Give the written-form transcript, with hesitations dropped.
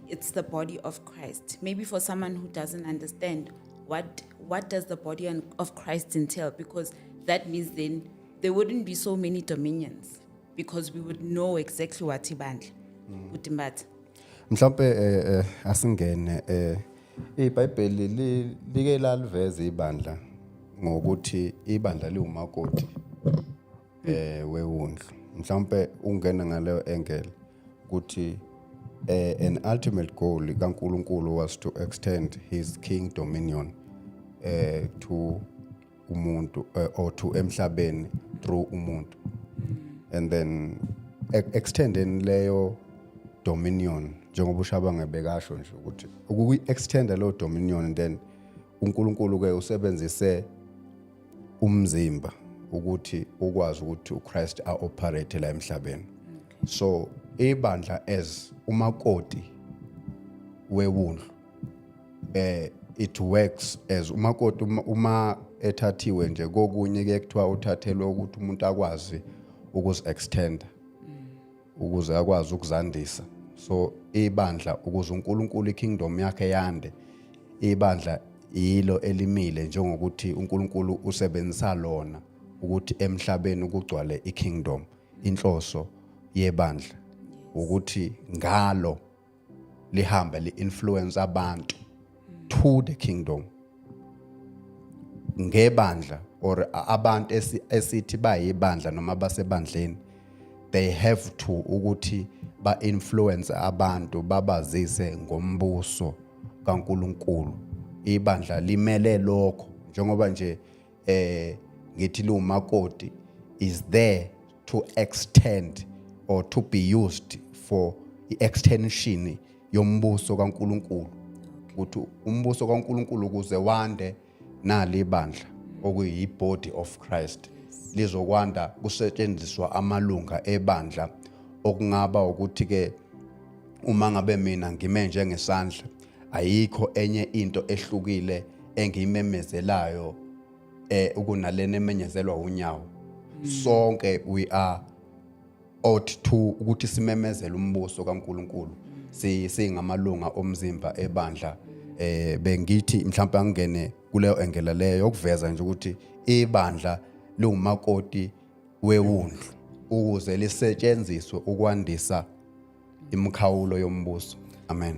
it's the body of Christ. Maybe for someone who doesn't understand what does the body of Christ entail, because that means then there wouldn't be so many dominions, because we would know exactly what ibandla utimbatha. Mhlawumbe asingene iBhayibheli like laliveza ibandla ngokuthi ibandla liwumakoti wewundlu. Mhlawumbe ungena ngaleyo engel ukuthi an ultimate goal kaNkulunkulu was to extend his king dominion to umuntu or to emhlabeni through umuntu, and then extending leyo dominion njengoba uShabanga bekasho nje ukuthi uku-extenda leyo dominion, then uNkulunkulu ke usebenzise umzimba ukuthi ukwazi ukuthi uChrist a-operate la emhlabeni. So ibandla as umakoti wewundlu it works as umakoti uma ethathiwe nje kokunye ke kuthiwa uthathelwe ukuthi umuntu akwazi ukuzi-extenda ukuze akwazi ukuzandisa. So ibandla ukuze uNkulunkulu ikingdom yakhe yande, ibandla yilo elimile njengokuthi uNkulunkulu usebenzisa lona ukuthi emhlabeni ukugcwale ikingdom. Inhloso yebandla ukuthi ngalo lihambe li-influence abantu to the kingdom. Ngebandla or abantu esithi bayibandla noma basebandleni, they have to ukuthi ba-influence abantu babazise ngombuso kaNkulunkulu. Ibandla limele lokho njengoba nje ngithi lumakoti is there to extend or to be used for extension yombuso kaNkulunkulu, ukuthi umbuso kaNkulunkulu ukuze wande nali ibandla okuyi body of Christ lizokwanda kusetshenziswa amalunga ebandla, okungaba ukuthi ke uma ngabe mina ngime njengesandla ayikho enye into ehlukile engiyimemezelayo ukunalena emenyezelwa unyawo. Sonke we are ought to ukuthi simemezele umbuso kaNkulunkulu singamalunga omzimba ebandla. Bengithi mhlawumbe angene kuleyo engela leyo ukuveza nje ukuthi ibandla liwumakoti wewundlu ukuze lisetshenziswe ukwandisa imikhawulo yombuso. Amen.